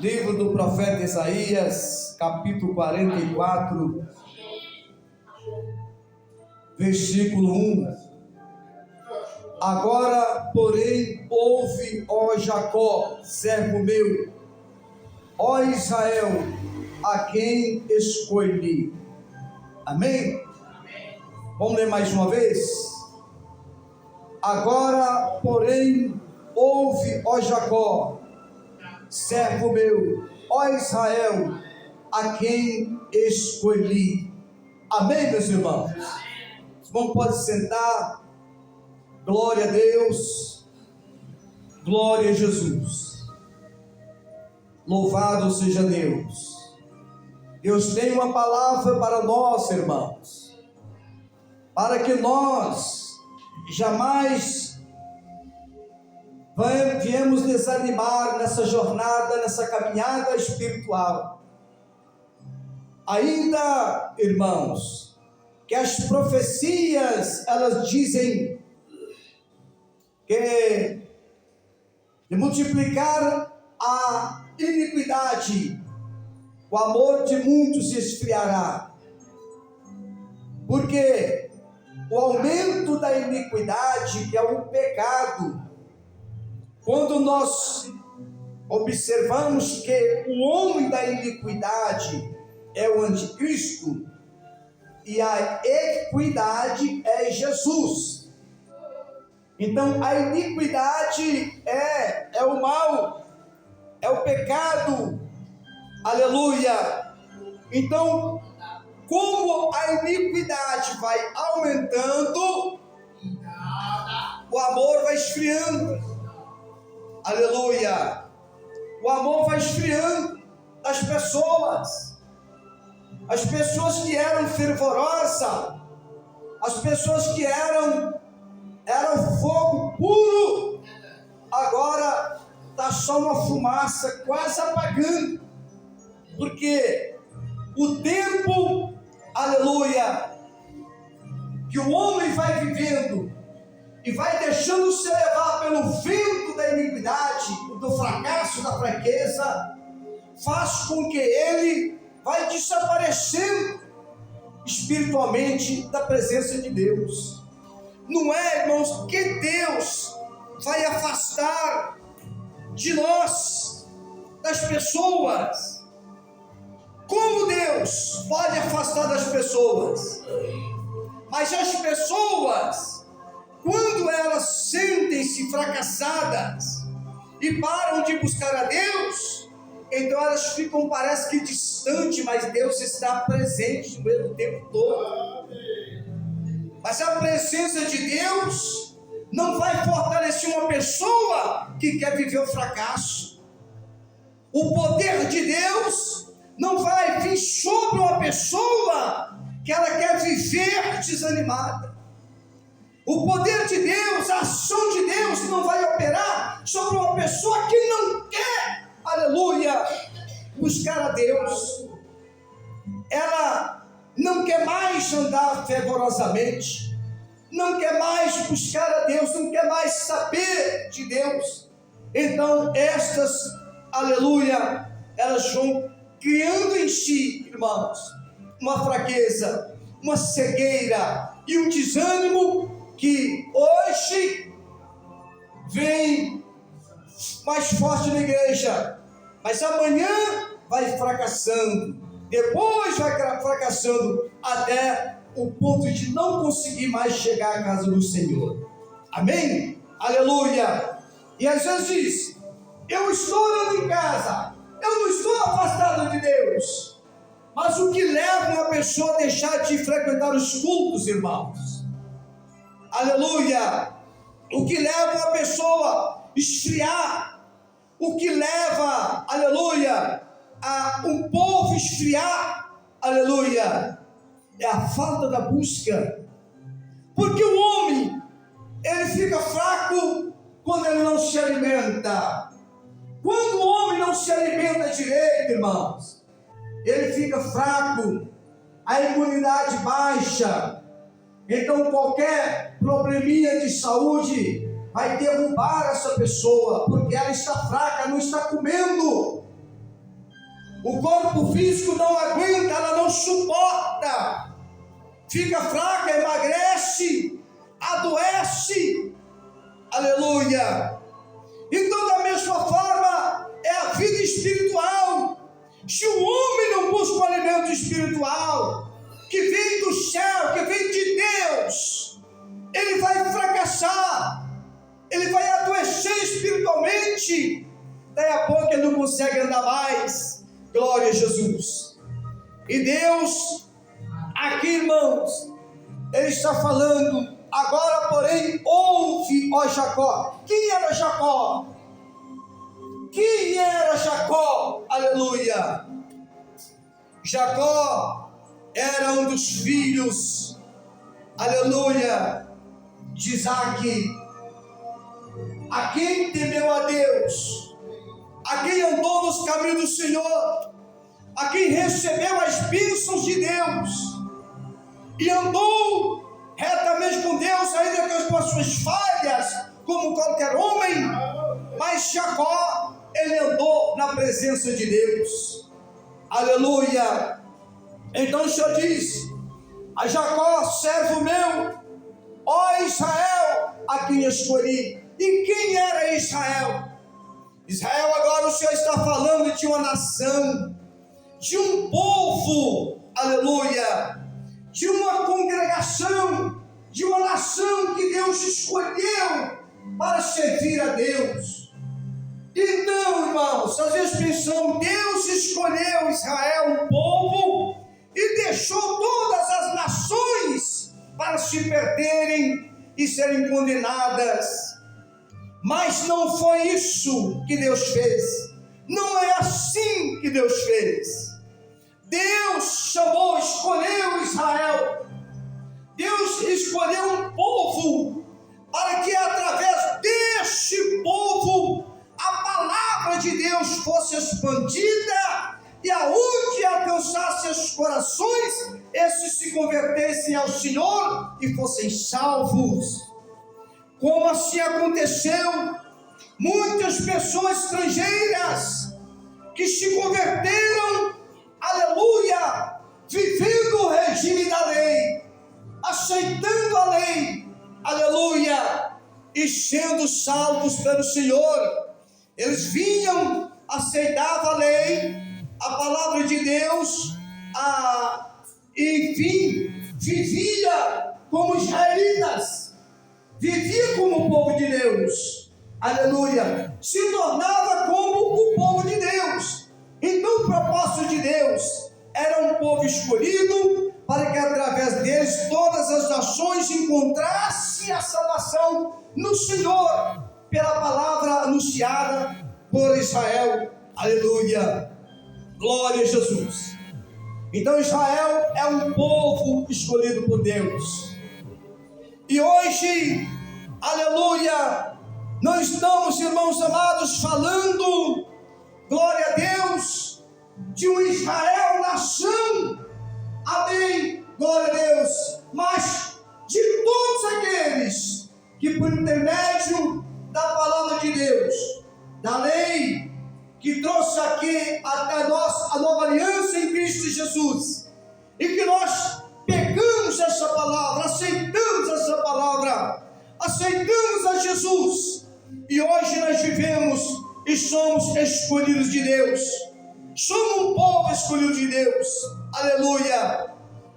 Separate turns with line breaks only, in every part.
Livro do profeta Isaías, capítulo 44, versículo 1. Agora, porém, ouve, ó Jacó, servo meu, ó Israel, a quem escolhi. Amém? Vamos ler mais uma vez? Agora, porém, ouve, ó Jacó, servo meu, ó Israel, a quem escolhi. Amém, meus irmãos? Vamos, pode sentar. Glória a Deus, glória a Jesus. Louvado seja Deus. Deus tem uma palavra para nós, irmãos, para que nós jamais viemos desanimar nessa jornada, nessa caminhada espiritual. Ainda, irmãos, que as profecias, elas dizem que de multiplicar a iniquidade, o amor de muitos se esfriará. Porque o aumento da iniquidade, que é um pecado, quando nós observamos que o homem da iniquidade é o anticristo e a equidade é Jesus. Então a iniquidade é o mal, é o pecado, aleluia. Então, como a iniquidade vai aumentando, o amor vai esfriando, aleluia. O amor vai esfriando das pessoas. As pessoas que eram fervorosas, as pessoas que eram fogo puro, agora está só uma fumaça quase apagando, porque o tempo, aleluia, que o homem vai vivendo e vai deixando se levar pelo vento da iniquidade, do fracasso, da fraqueza, faz com que ele vai desaparecendo espiritualmente da presença de Deus. Não é, irmãos, que Deus vai afastar de nós, das pessoas. Como Deus pode afastar das pessoas? Mas as pessoas, quando elas sentem-se fracassadas e param de buscar a Deus, então elas ficam, parece que distante, mas Deus está presente o tempo todo. Mas a presença de Deus não vai fortalecer uma pessoa que quer viver o fracasso. O poder de Deus não vai vir sobre uma pessoa que ela quer viver desanimada. O poder de Deus, a ação de Deus não vai operar sobre uma pessoa que não quer, aleluia, buscar a Deus. Ela não quer mais andar fervorosamente, não quer mais buscar a Deus, não quer mais saber de Deus. Então estas, aleluia, elas vão criando em si, irmãos, uma fraqueza, uma cegueira e um desânimo que hoje vem mais forte na igreja, mas amanhã vai fracassando, depois vai fracassando até o ponto de não conseguir mais chegar à casa do Senhor. Amém? Aleluia! E às vezes diz: eu estou orando em casa, eu não estou afastado de Deus. Mas o que leva uma pessoa a deixar de frequentar os cultos, irmãos? Aleluia! O que leva uma pessoa a esfriar? O que leva, aleluia, a um povo esfriar, aleluia, é a falta da busca. Porque o homem, ele fica fraco quando ele não se alimenta. Quando o homem não se alimenta direito, irmãos, ele fica fraco, a imunidade baixa. Então qualquer probleminha de saúde vai derrubar essa pessoa, porque ela está fraca, não está comendo. O corpo físico não aguenta, ela não suporta, fica fraca, emagrece, adoece. Aleluia. Então, da mesma forma, é a vida espiritual. Se o homem não busca o alimento espiritual, que vem do céu, que vem de Deus, ele vai fracassar, ele vai adoecer espiritualmente. Daí a pouco ele não consegue andar mais. Glória a Jesus. E Deus, aqui, irmãos, ele está falando: agora, porém, ouve, ó Jacó. Quem era Jacó? Quem era Jacó? Aleluia. Jacó era um dos filhos, aleluia, de Isaque, a quem temeu a Deus, a quem andou nos caminhos do Senhor, a quem recebeu as bênçãos de Deus e andou retamente com Deus, ainda com as suas falhas, como qualquer homem. Mas Jacó, ele andou na presença de Deus. Aleluia. Então o Senhor diz a Jacó: servo meu, ó Israel, a quem escolhi. E quem era Israel? Israel, agora o Senhor está falando de uma nação, de um povo, aleluia, de uma congregação, de uma nação que Deus escolheu para servir a Deus. Então, irmãos, às vezes pensamos: Deus escolheu Israel, um povo, e deixou todas as nações para se perderem e serem condenadas. Mas não foi isso que Deus fez. Não é assim que Deus fez. Deus chamou, escolheu Israel. Deus escolheu um povo para que através deste povo a palavra de Deus fosse expandida, e aonde alcançasse os corações, esses se convertessem ao Senhor e fossem salvos. Como assim aconteceu? Muitas pessoas estrangeiras que se converteram, aleluia, vivendo o regime da lei, aceitando a lei, aleluia, e sendo salvos pelo Senhor. Eles vinham, aceitavam a lei, a palavra de Deus, enfim, vivia como israelitas, vivia como o povo de Deus, aleluia, se tornava como o povo de Deus. Então o propósito de Deus era um povo escolhido, para que através deles todas as nações encontrassem a salvação no Senhor, pela palavra anunciada por Israel, aleluia, glória a Jesus. Então Israel é um povo escolhido por Deus. E hoje, aleluia, nós estamos, irmãos amados, falando, glória a Deus, de um Israel nação, amém, glória a Deus, mas de todos aqueles que por intermédio da palavra de Deus, da lei, que trouxe aqui até nós a nova aliança em Cristo Jesus, e que nós pegamos essa palavra, aceitamos a Jesus, e hoje nós vivemos e somos escolhidos de Deus, somos um povo escolhido de Deus, aleluia,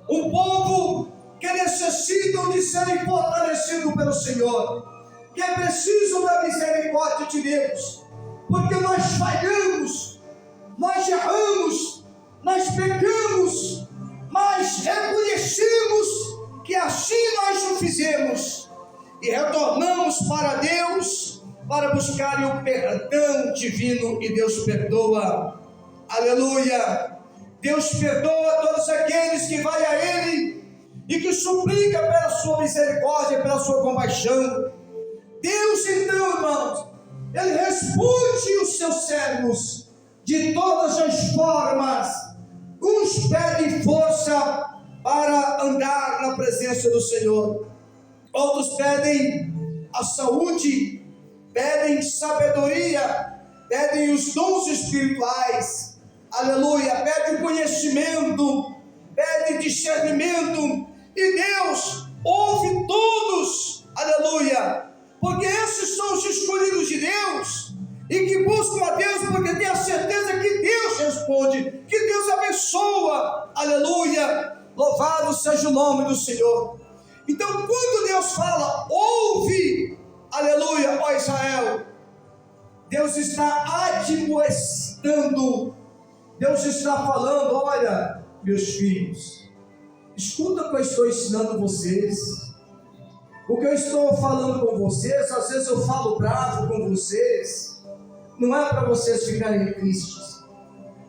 um povo que necessitam de serem fortalecidos pelo Senhor, que é preciso da misericórdia de Deus, porque nós falhamos, nós erramos, nós pecamos, mas reconhecemos que assim nós o fizemos e retornamos para Deus para buscar o perdão divino, e Deus perdoa, aleluia. Deus perdoa todos aqueles que vai a Ele e que suplica pela sua misericórdia, pela sua compaixão. Deus, então, irmãos, Ele responde os seus servos de todas as formas. Uns pedem força para andar na presença do Senhor, outros pedem a saúde, pedem sabedoria, pedem os dons espirituais, aleluia, pede conhecimento, pede discernimento, e Deus ouve todos, aleluia, porque esses são os escolhidos de Deus, e que buscam a Deus, porque tem a certeza que Deus responde, que Deus abençoa, aleluia, louvado seja o nome do Senhor. Então, quando Deus fala, ouve, aleluia, ó Israel, Deus está admoestando, Deus está falando, olha, meus filhos, escuta o que eu estou ensinando vocês, o que eu estou falando com vocês, às vezes eu falo bravo com vocês, não é para vocês ficarem tristes,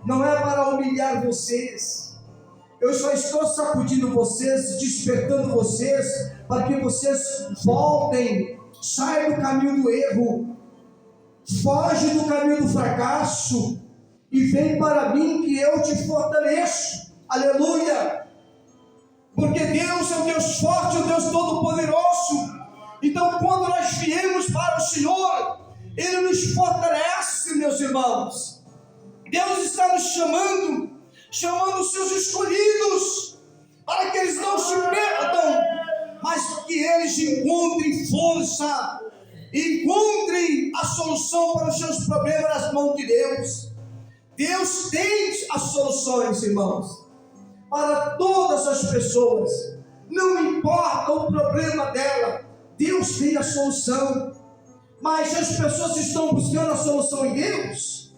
não é para humilhar vocês, eu só estou sacudindo vocês, despertando vocês, para que vocês voltem, saiam do caminho do erro, foge do caminho do fracasso, e vem para mim que eu te fortaleço, aleluia, porque Deus é um Deus forte, um Deus todo-poderoso. Então quando nós viemos para o Senhor, Ele nos fortalece, meus irmãos. Deus está nos chamando os seus escolhidos, para que eles não se perdam, mas que eles encontrem força, encontrem a solução para os seus problemas nas mãos de Deus. Deus tem as soluções, irmãos, para todas as pessoas, não importa o problema dela, Deus tem a solução. Mas as pessoas estão buscando a solução em Deus,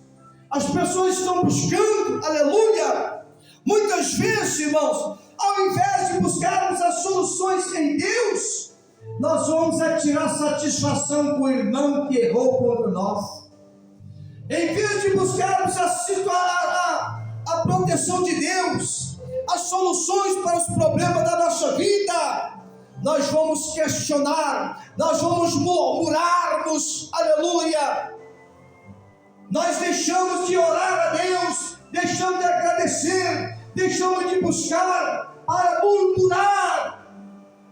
as pessoas estão buscando, aleluia, muitas vezes, irmãos, ao invés de buscarmos as soluções em Deus, nós vamos tirar satisfação com o irmão que errou contra nós. Em vez de buscarmos a proteção de Deus, as soluções para os problemas da nossa vida, nós vamos questionar, nós vamos murmurarmos, aleluia. Nós deixamos de orar a Deus, deixamos de agradecer, deixamos de buscar para murmurar,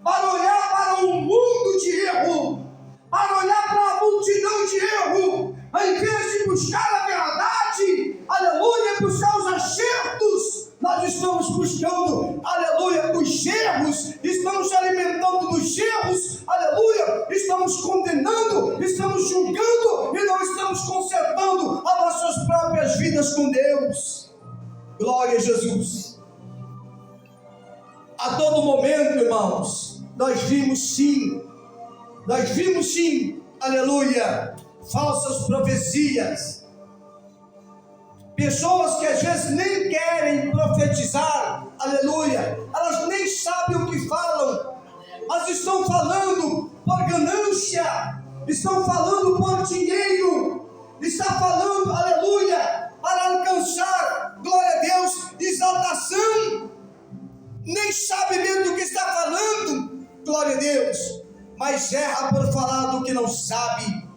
para olhar para um mundo de erro, para olhar para a multidão de erro, ao invés de buscar a verdade, aleluia, buscar os acertos, nós estamos buscando, aleluia, os erros, estamos alimentando dos erros, aleluia, estamos condenando, estamos julgando e não estamos consertando as nossas próprias vidas com Deus. Glória a Jesus. A todo momento, irmãos, nós vimos sim, aleluia, falsas profecias, pessoas que às vezes nem querem profetizar, aleluia, elas nem sabem o que falam, mas estão falando por ganância, estão falando por dinheiro, está falando, aleluia, para alcançar, glória a Deus, exaltação, nem sabe mesmo do que está falando, glória a Deus, mas erra por falar do que não sabe.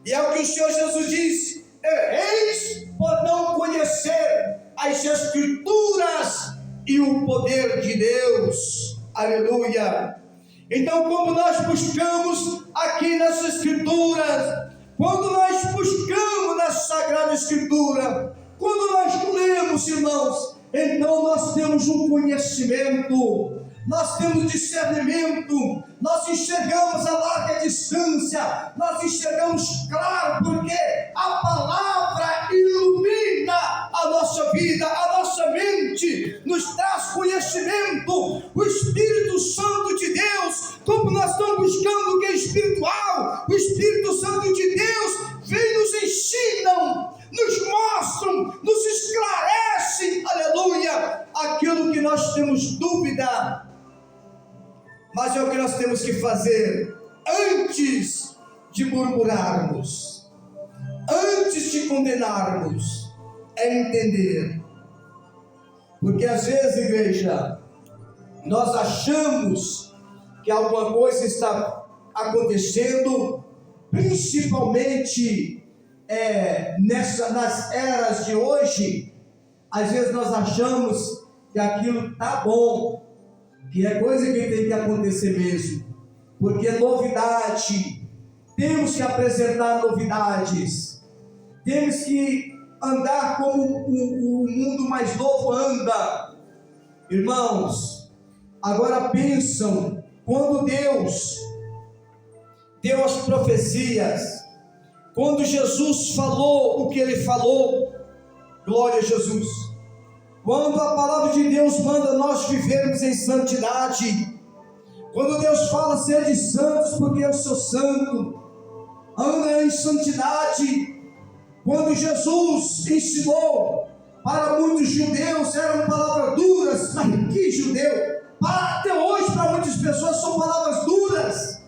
E é o que o Senhor Jesus disse: erreis por não conhecer as Escrituras e o poder de Deus, aleluia. Então, como nós buscamos aqui nas Escrituras, quando nós buscamos na Sagrada Escritura, quando nós lemos, irmãos, então nós temos um conhecimento, nós temos discernimento, nós enxergamos a larga distância, nós enxergamos claro, porque a palavra ilumina a nossa vida, a nossa mente, nos traz conhecimento. O Espírito Santo de Deus, como nós estamos buscando o que é espiritual, o Espírito Santo de Deus vem, nos ensinam, nos mostram, nos esclarecem, aleluia, aquilo que nós temos dúvida. Mas é o que nós temos que fazer antes de murmurarmos, antes de condenarmos, é entender. Porque às vezes, igreja, nós achamos que alguma coisa está acontecendo, principalmente nas eras de hoje. Às vezes nós achamos que aquilo está bom, que é coisa que tem que acontecer mesmo, porque é novidade, temos que apresentar novidades, temos que andar como o mundo mais novo anda. Irmãos, agora pensam, quando Deus deu as profecias, quando Jesus falou o que Ele falou, glória a Jesus, quando a palavra de Deus manda nós vivermos em santidade, quando Deus fala, sede santos porque eu sou santo, anda em santidade. Quando Jesus ensinou para muitos judeus, eram palavras duras. Mas que judeu? Até hoje, para muitas pessoas, são palavras duras,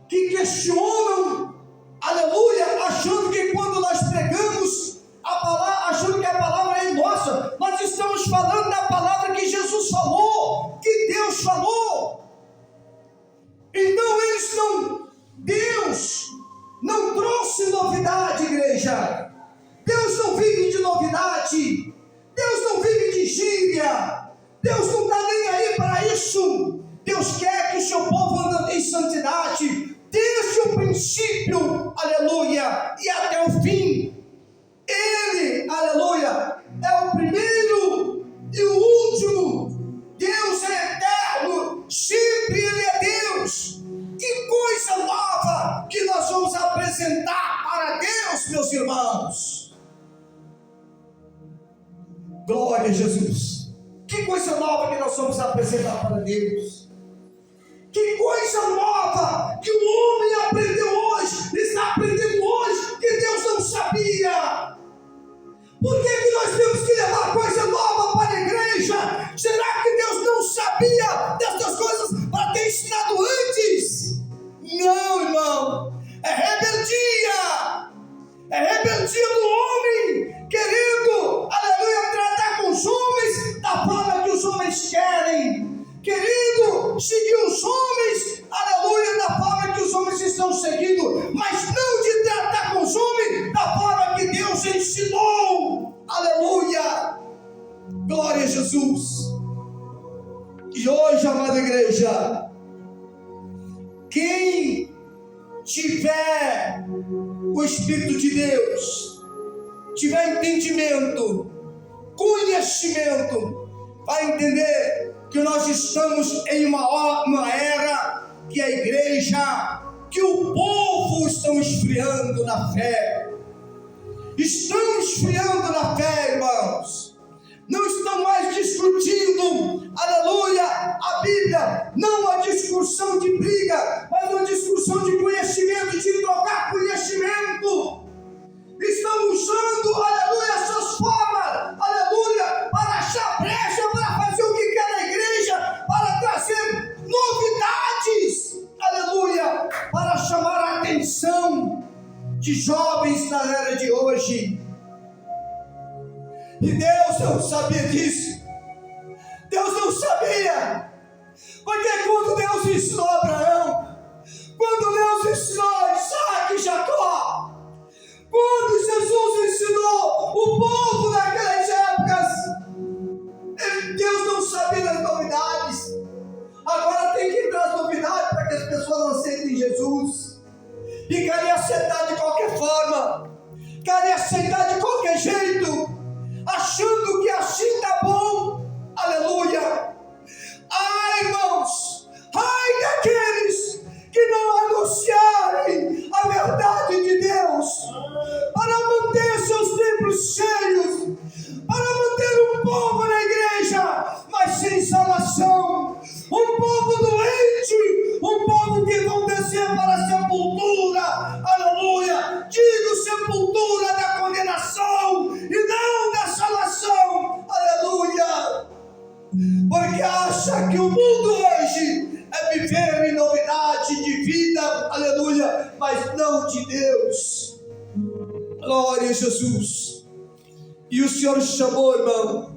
que questionam, aleluia, achando que quando nós pregamos a palavra, achando que a palavra é nossa, nós estamos falando da palavra que Jesus falou, que Deus falou. Então Deus não trouxe novidade, igreja. Deus não vive de novidade. Deus não vive de gíria. Deus não está nem aí para isso. Deus quer que o seu povo ande em santidade, desde o princípio, aleluia, e até o fim. Ele, aleluia, é o primeiro e o último. Deus é eterno, sempre Ele é Deus. Que coisa nova que nós vamos apresentar para Deus, meus irmãos. Glória a Jesus. Que coisa nova que nós vamos apresentar para Deus. Que coisa nova que o homem aprendeu hoje, está aprendendo hoje, que Deus não sabia. Por que nós temos que levar coisa nova para a igreja? Será que Deus não sabia dessas coisas para ter ensinado antes? Não, irmão. É rebeldia. É rebeldia do homem, querendo, aleluia, tratar com os homens da forma que os homens querem, querendo seguir os homens, aleluia, da forma que os homens estão seguindo, mas não de tratar com os homens da forma que Deus ensinou, aleluia, glória a Jesus. E hoje, amada igreja, quem tiver o Espírito de Deus, tiver entendimento, conhecimento, vai entender que nós estamos em uma era que a igreja, que o povo estão esfriando na fé. Estão esfriando na fé, irmãos. Não estão mais discutindo, aleluia, a Bíblia. Não uma discussão de briga, mas uma discussão de conhecimento, de trocar conhecimento. Estão usando, aleluia, essas formas, aleluia, para achar brecha, para fazer o que quer na igreja, para trazer novidades, aleluia, para chamar a atenção de jovens na era de hoje. E Deus não sabia disso. Deus não sabia. Porque quando Deus ensinou a Abraão, quando Deus ensinou a Isaac e Jacó, quando Jesus ensinou o povo naquelas épocas, Deus não sabia das novidades. Agora tem que entrar as novidades para que as pessoas não aceitem Jesus. E querem aceitar de qualquer forma, querem aceitar de qualquer jeito, achando que assim está bom, aleluia. Ai, irmãos, ai daqueles que não anunciarem a verdade de Deus, para manter seus templos cheios, para manter um povo na igreja, mas sem salvação, um povo doente, um povo que vão descer para a sepultura, aleluia, digo sepultura da condenação e não da salvação, aleluia, porque acha que o mundo hoje é viver em novidade de vida, aleluia, mas não de Deus. Glória a Jesus. E o Senhor chamou, irmão.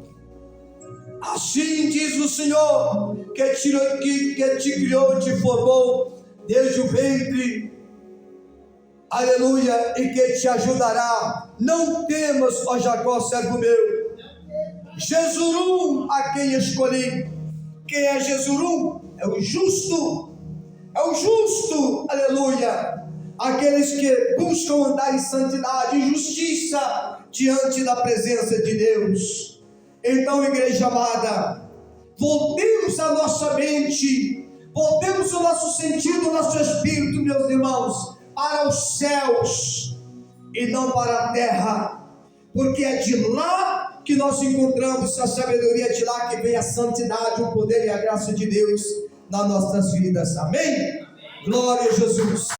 Assim diz o Senhor, que te criou e te formou desde o ventre, aleluia, e que te ajudará. Não temas, ó Jacó, servo meu. Jesurum, a quem escolhi. Quem é Jesurum? É o justo, aleluia. Aqueles que buscam andar em santidade, em justiça, diante da presença de Deus. Então, igreja amada, voltemos a nossa mente, voltemos o nosso sentido, o nosso espírito, meus irmãos, para os céus e não para a terra, porque é de lá que nós encontramos a sabedoria, é de lá que vem a santidade, o poder e a graça de Deus nas nossas vidas. Amém? Glória a Jesus.